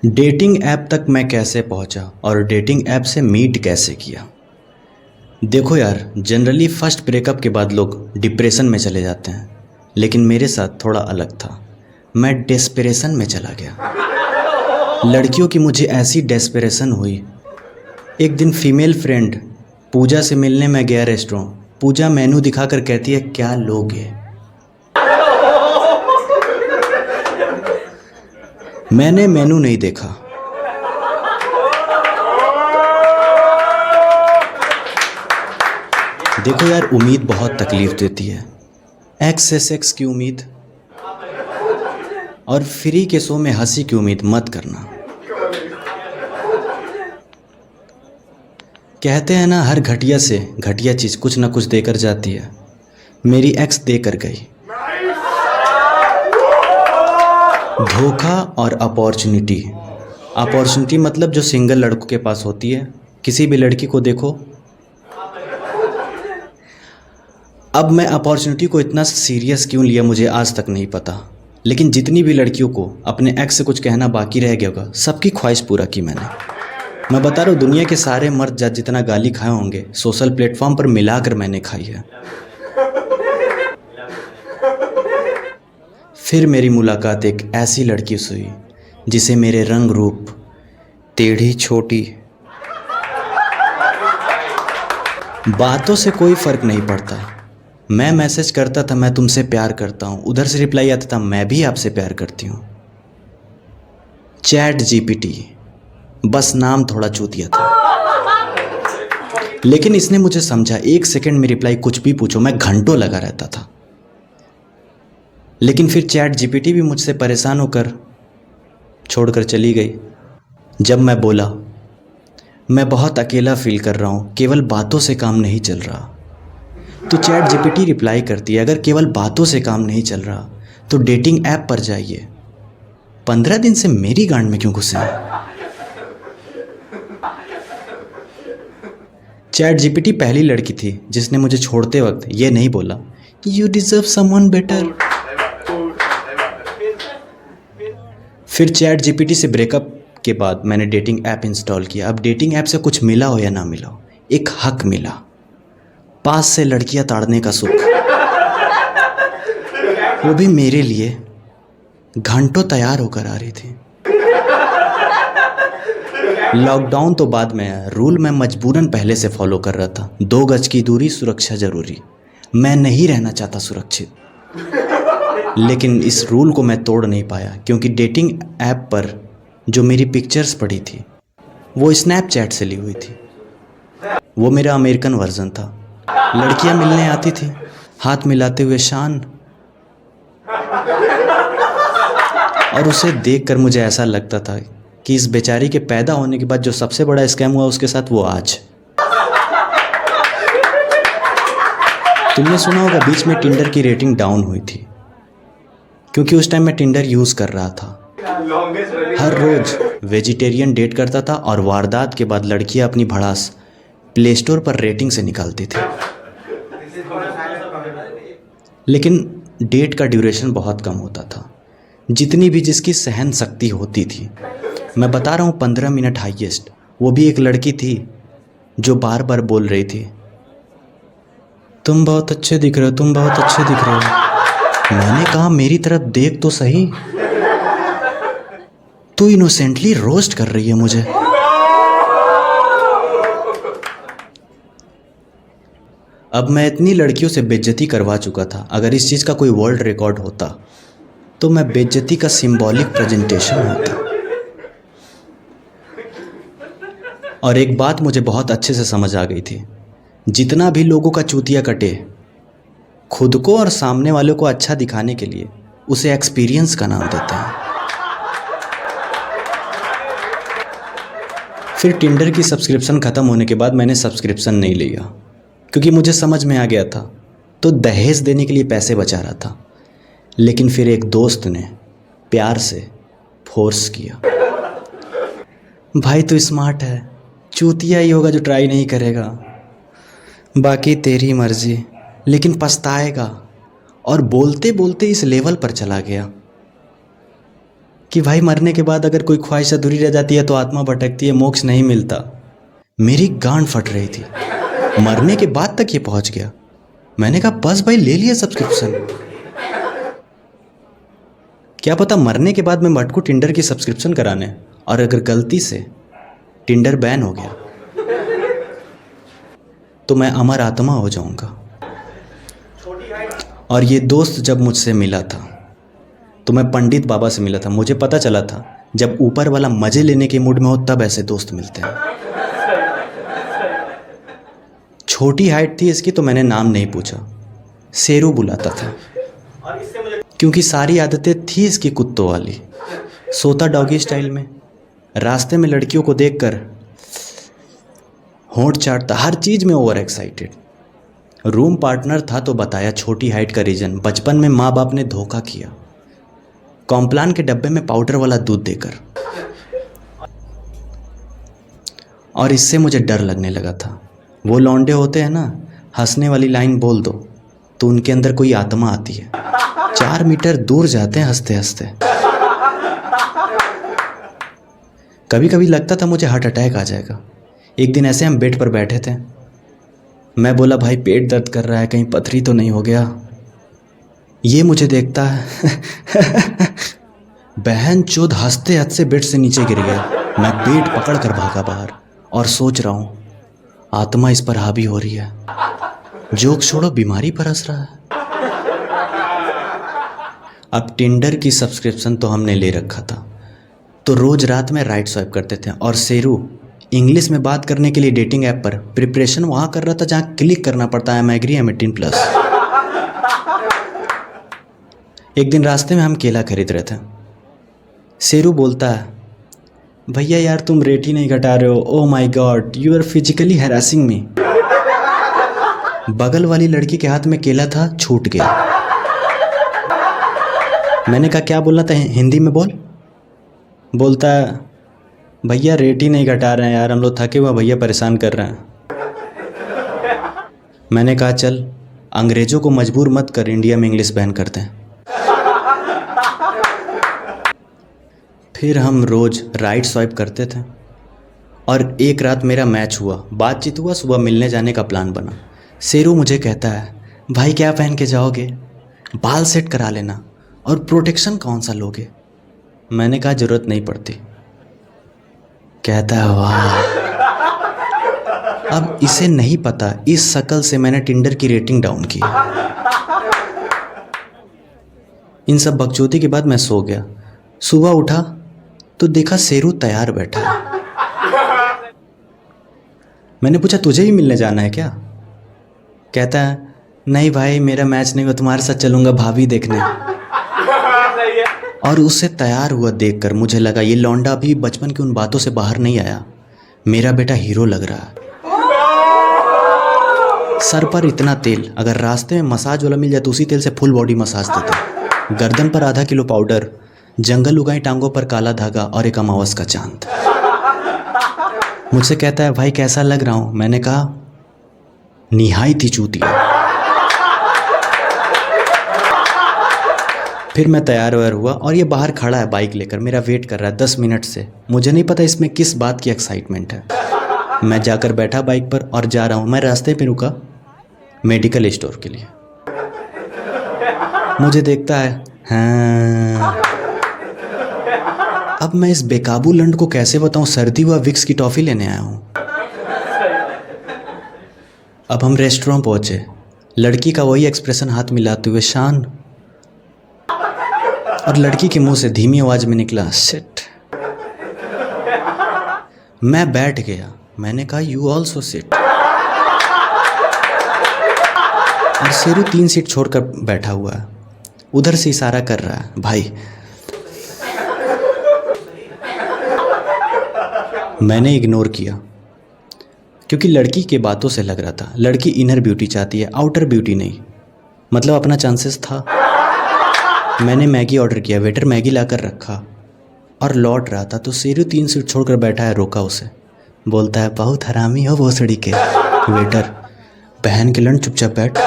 Dating app तक मैं कैसे पहुंचा और डेटिंग ऐप से मीट कैसे किया। देखो यार, जनरली फर्स्ट ब्रेकअप के बाद लोग डिप्रेशन में चले जाते हैं, लेकिन मेरे साथ थोड़ा अलग था। मैं डेस्परेशन में चला गया। लड़कियों की मुझे ऐसी डेस्परेशन हुई। एक दिन फीमेल फ्रेंड पूजा से मिलने मैं गया रेस्टोरेंट। पूजा मेनू दिखाकर कहती है, क्या लोगे? मैंने मेनू नहीं देखा। देखो यार, उम्मीद बहुत तकलीफ देती है। एक्स से सेक्स की उम्मीद और फ्री के शो में हंसी की उम्मीद मत करना। कहते हैं ना, हर घटिया से घटिया चीज़ कुछ ना कुछ देकर जाती है। मेरी एक्स देकर गई। धोखा और अपॉर्चुनिटी। अपॉर्चुनिटी मतलब जो सिंगल लड़कों के पास होती है। किसी भी लड़की को देखो। अब मैं अपॉर्चुनिटी को इतना सीरियस क्यों लिया मुझे आज तक नहीं पता, लेकिन जितनी भी लड़कियों को अपने एक्स से कुछ कहना बाकी रह गया होगा, सबकी ख्वाहिश पूरा की मैंने। मैं बता रहा हूँ, दुनिया के सारे मर्द जात जितना गाली खाए होंगे, सोशल प्लेटफॉर्म पर मिलाकर मैंने खाई है। फिर मेरी मुलाकात एक ऐसी लड़की से हुई जिसे मेरे रंग रूप, टेढ़ी छोटी, बातों से कोई फर्क नहीं पड़ता। मैं मैसेज करता था, मैं तुमसे प्यार करता हूँ, उधर से रिप्लाई आता था, मैं भी आपसे प्यार करती हूँ। चैट जीपीटी, बस नाम थोड़ा चूतिया था, लेकिन इसने मुझे समझा। एक सेकंड में रिप्लाई, कुछ भी पूछो, मैं घंटों लगा रहता था। लेकिन फिर चैट जीपीटी भी मुझसे परेशान होकर छोड़कर चली गई। जब मैं बोला, मैं बहुत अकेला फील कर रहा हूँ, केवल बातों से काम नहीं चल रहा, तो चैट जीपीटी रिप्लाई करती है, अगर केवल बातों से काम नहीं चल रहा तो डेटिंग ऐप पर जाइए। 15 दिन से मेरी गांड में क्यों घुसे हैं? चैट जीपीटी पहली लड़की थी जिसने मुझे छोड़ते वक्त ये नहीं बोला, यू डिजर्व समवन बेटर। फिर चैट जीपीटी से ब्रेकअप के बाद मैंने डेटिंग ऐप इंस्टॉल किया। अब डेटिंग ऐप से कुछ मिला हो या ना मिला हो, एक हक मिला, पास से लड़कियां ताड़ने का सुख, वो भी मेरे लिए। घंटों तैयार होकर आ रही थी। लॉकडाउन तो बाद में आया, रूल मैं मजबूरन पहले से फॉलो कर रहा था। 2 गज की दूरी, सुरक्षा जरूरी। मैं नहीं रहना चाहता सुरक्षित, लेकिन इस रूल को मैं तोड़ नहीं पाया, क्योंकि डेटिंग ऐप पर जो मेरी पिक्चर्स पड़ी थी वो स्नैपचैट से ली हुई थी। वो मेरा अमेरिकन वर्जन था। लड़कियां मिलने आती थी, हाथ मिलाते हुए शान, और उसे देखकर मुझे ऐसा लगता था कि इस बेचारी के पैदा होने के बाद जो सबसे बड़ा स्कैम हुआ उसके साथ, वो आज। तुमने सुना होगा, बीच में टिंडर की रेटिंग डाउन हुई थी, क्योंकि उस टाइम मैं टिंडर यूज़ कर रहा था। हर रोज़ वेजिटेरियन डेट करता था और वारदात के बाद लड़कियां अपनी भड़ास प्ले स्टोर पर रेटिंग से निकालती थी। लेकिन डेट का ड्यूरेशन बहुत कम होता था, जितनी भी जिसकी सहन शक्ति होती थी। मैं बता रहा हूँ, 15 मिनट हाईएस्ट। वो भी एक लड़की थी जो बार बार बोल रही थी, तुम बहुत अच्छे दिख रहे हो, तुम बहुत अच्छे दिख रहे हो। मैंने कहा, मेरी तरफ देख तो सही। तू इनोसेंटली रोस्ट कर रही है मुझे। अब मैं इतनी लड़कियों से बेइज्जती करवा चुका था, अगर इस चीज़ का कोई वर्ल्ड रिकॉर्ड होता तो मैं बेइज्जती का सिंबॉलिक प्रेजेंटेशन होता। और एक बात मुझे बहुत अच्छे से समझ आ गई थी, जितना भी लोगों का चूतिया कटे, खुद को और सामने वालों को अच्छा दिखाने के लिए उसे एक्सपीरियंस का नाम देते हैं। फिर टिंडर की सब्सक्रिप्शन ख़त्म होने के बाद मैंने सब्सक्रिप्शन नहीं लिया, क्योंकि मुझे समझ में आ गया था, तो दहेज देने के लिए पैसे बचा रहा था। लेकिन फिर एक दोस्त ने प्यार से फोर्स किया, भाई तू स्मार्ट है, चूतिया ही होगा जो ट्राई नहीं करेगा, बाकी तेरी मर्जी, लेकिन पछताएगा। और बोलते बोलते इस लेवल पर चला गया। कि भाई मरने के बाद अगर कोई ख्वाहिश अधूरी रह जाती है तो आत्मा भटकती है, मोक्ष नहीं मिलता। मेरी गांड फट रही थी, मरने के बाद तक ये पहुंच गया। मैंने कहा बस भाई ले लिया सब्सक्रिप्शन। क्या पता मरने के बाद मैं मटकू टिंडर की सब्सक्रिप्शन कराने, और अगर गलती से टिंडर बैन हो गया तो मैं अमर आत्मा हो जाऊंगा। और ये दोस्त जब मुझसे मिला था तो मैं पंडित बाबा से मिला था। मुझे पता चला था जब ऊपर वाला मजे लेने के मूड में हो तब ऐसे दोस्त मिलते हैं। छोटी हाइट थी इसकी तो मैंने नाम नहीं पूछा, शेरू बुलाता था, क्योंकि सारी आदतें थी इसकी कुत्तों वाली। सोता डॉगी स्टाइल में, रास्ते में लड़कियों को देखकर होंठ चाटता, हर चीज़ में ओवर एक्साइटेड। रूम पार्टनर था तो बताया छोटी हाइट का रीजन, बचपन में माँ बाप ने धोखा किया कॉम्प्लान के डब्बे में पाउडर वाला दूध देकर, और इससे मुझे डर लगने लगा था। वो लौंडे होते हैं ना, हंसने वाली लाइन बोल दो तो उनके अंदर कोई आत्मा आती है, 4 मीटर दूर जाते हैं हंसते हंसते। कभी कभी लगता था मुझे हार्ट अटैक आ जाएगा। एक दिन ऐसे हम बेड पर बैठे थे, मैं बोला भाई पेट दर्द कर रहा है, कहीं पथरी तो नहीं हो गया। ये मुझे देखता है बहन चोद हंसते हंसते बेड से नीचे गिर गया। मैं पेट पकड़ कर भागा बाहर और सोच रहा हूँ आत्मा इस पर हावी हो रही है, जोक छोड़ो बीमारी पर हंस रहा है। अब टिंडर की सब्सक्रिप्शन तो हमने ले रखा था, तो रोज रात में राइट स्वाइप करते थे। और शेरू इंग्लिश में बात करने के लिए डेटिंग ऐप पर प्रिपरेशन वहाँ कर रहा था जहाँ क्लिक करना पड़ता है, एग्री एम 18+। एक दिन रास्ते में हम केला खरीद रहे थे, शेरू बोलता है भैया यार तुम रेट ही नहीं घटा रहे हो, ओ माई गॉड यू आर फिजिकली हैरासिंग मी। बगल वाली लड़की के हाथ में केला था, छूट गया। मैंने कहा क्या बोलना था, हिंदी में बोल। बोलता है भैया रेट ही नहीं घटा रहे हैं यार, हम लोग थके हुए भैया परेशान कर रहे हैं। मैंने कहा चल अंग्रेज़ों को मजबूर मत कर, इंडिया में इंग्लिश बैन करते हैं। फिर हम रोज़ राइट स्वाइप करते थे, और एक रात मेरा मैच हुआ, बातचीत हुआ, सुबह मिलने जाने का प्लान बना। शेरू मुझे कहता है भाई क्या पहन के जाओगे, बाल सेट करा लेना, और प्रोटेक्शन कौन सा लोगे। मैंने कहा ज़रूरत नहीं पड़ती। कहता है वाह। अब इसे नहीं पता इस शक्ल से मैंने टिंडर की रेटिंग डाउन की। इन सब बकचोदी के बाद मैं सो गया। सुबह उठा तो देखा शेरू तैयार बैठा है। मैंने पूछा तुझे भी मिलने जाना है क्या। कहता है नहीं भाई मेरा मैच नहीं हुआ, तुम्हारे साथ चलूंगा भाभी देखने। और उससे तैयार हुआ देखकर मुझे लगा ये लौंडा भी बचपन की उन बातों से बाहर नहीं आया, मेरा बेटा हीरो लग रहा है। सर पर इतना तेल, अगर रास्ते में मसाज वाला मिल जाए तो उसी तेल से फुल बॉडी मसाज देते। गर्दन पर आधा किलो पाउडर, जंगल उगाई टांगों पर काला धागा और एक अमावस का चांद। मुझसे कहता है भाई कैसा लग रहा हूँ। मैंने कहा निहायत ही चूतिया। फिर मैं तैयार वैयार हुआ और ये बाहर खड़ा है बाइक लेकर, मेरा वेट कर रहा है 10 मिनट से। मुझे नहीं पता इसमें किस बात की एक्साइटमेंट है। मैं जाकर बैठा बाइक पर और जा रहा हूँ। मैं रास्ते पे रुका मेडिकल स्टोर के लिए। मुझे देखता है हाँ। अब मैं इस बेकाबू लंड को कैसे बताऊँ सर्दी हुआ विक्स की टॉफ़ी लेने आया हूँ। अब हम रेस्टोरेंट पहुँचे, लड़की का वही एक्सप्रेशन हाथ मिलाते हुए शान, और लड़की के मुंह से धीमी आवाज में निकला सिट। मैं बैठ गया। मैंने कहा यू ऑल्सो सिट। और शेरू 3 सीट छोड़कर बैठा हुआ है, उधर से इशारा कर रहा है भाई। मैंने इग्नोर किया क्योंकि लड़की के बातों से लग रहा था लड़की इनर ब्यूटी चाहती है, आउटर ब्यूटी नहीं। मतलब अपना चांसेस था। मैंने मैगी ऑर्डर किया, वेटर मैगी लाकर रखा और लौट रहा था तो शेरू 3 सीट छोड़कर बैठा है। रोका उसे, बोलता है बहुत हरामी हो भोसड़ी के। वेटर बहन के लंड चुपचाप बैठ।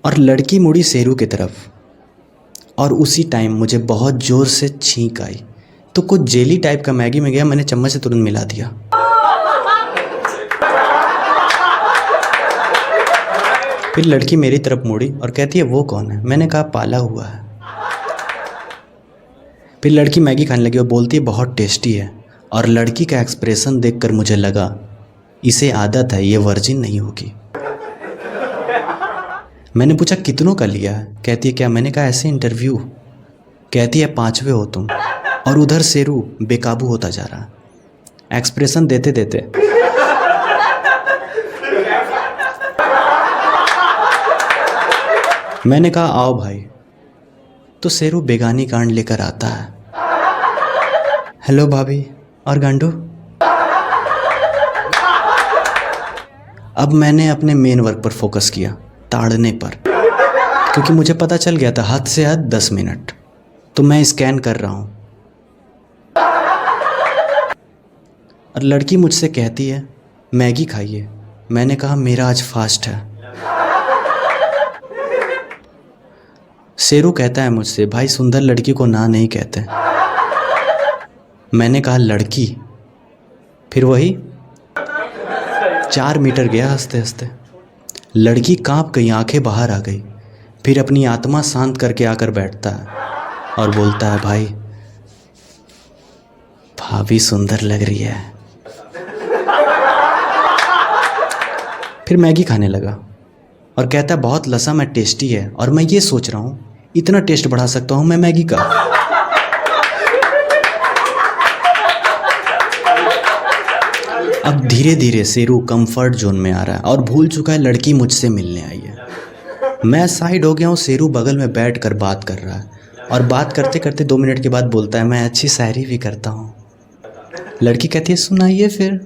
और लड़की मुड़ी शेरू की तरफ और उसी टाइम मुझे बहुत ज़ोर से छींक आई। तो कुछ जेली टाइप का मैगी में गया, मैंने चम्मच से तुरंत मिला दिया। फिर लड़की मेरी तरफ मुड़ी और कहती है वो कौन है? मैंने कहा पाला हुआ है। फिर लड़की मैगी खाने लगी और बोलती है बहुत टेस्टी है। और लड़की का एक्सप्रेशन देखकर मुझे लगा इसे आदत है, ये वर्जिन नहीं होगी। मैंने पूछा कितनों का लिया है? कहती है क्या? मैंने कहा ऐसे इंटरव्यू। कहती है 5वें हो तुम। और उधर शेरू बेकाबू होता जा रहा है एक्सप्रेशन देते देते। मैंने कहा आओ भाई। तो शेरू बेगानी कांड लेकर आता है। हेलो भाभी और गांडू। अब मैंने अपने मेन वर्क पर फोकस किया, ताड़ने पर, क्योंकि मुझे पता चल गया था हद से हद 10 मिनट। तो मैं स्कैन कर रहा हूँ और लड़की मुझसे कहती है मैगी खाइए। मैंने कहा मेरा आज फास्ट है। शेरू कहता है मुझसे भाई सुंदर लड़की को ना नहीं कहते। मैंने कहा लड़की। फिर वही 4 मीटर गया हंसते हंसते। लड़की कांप गई, आंखें बाहर आ गई। फिर अपनी आत्मा शांत करके आकर बैठता है और बोलता है भाई भाभी सुंदर लग रही है। फिर मैगी खाने लगा और कहता है बहुत लसा में टेस्टी है। और मैं ये सोच रहा हूँ इतना टेस्ट बढ़ा सकता हूँ मैं मैगी का। अब धीरे धीरे शेरू कंफर्ट जोन में आ रहा है और भूल चुका है लड़की मुझसे मिलने आई है। मैं साइड हो गया हूँ, शेरू बगल में बैठकर बात कर रहा है और बात करते करते 2 मिनट के बाद बोलता है मैं अच्छी शायरी भी करता हूँ। लड़की कहती है सुनाइए फिर।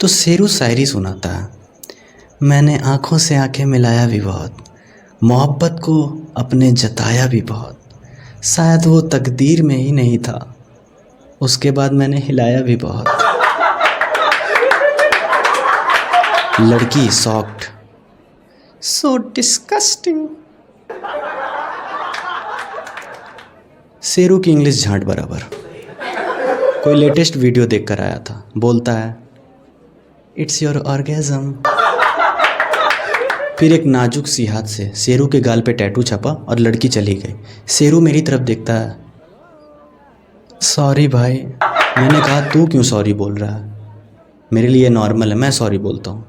तो शेरू शायरी सुनाता है। मैंने आँखों से आंखें मिलाया भी बहुत, मोहब्बत को अपने जताया भी बहुत, शायद वो तकदीर में ही नहीं था, उसके बाद मैंने हिलाया भी बहुत। लड़की शॉक्ड, सो डिस्कस्टिंग। शेरू की इंग्लिश झांट बराबर। कोई लेटेस्ट वीडियो देखकर आया था, बोलता है इट्स योर ऑर्गेज़म। फिर एक नाजुक सी हाथ से शेरू के गाल पे टैटू छपा और लड़की चली गई। शेरू मेरी तरफ देखता है सॉरी भाई। मैंने कहा तू क्यों सॉरी बोल रहा है? मेरे लिए नॉर्मल है, मैं सॉरी बोलता हूँ।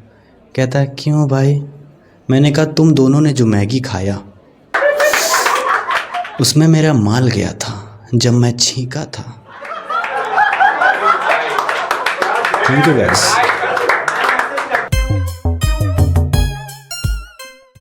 कहता है क्यों भाई? मैंने कहा तुम दोनों ने जो मैगी खाया उसमें मेरा माल गया था जब मैं छींका था। Thank you guys.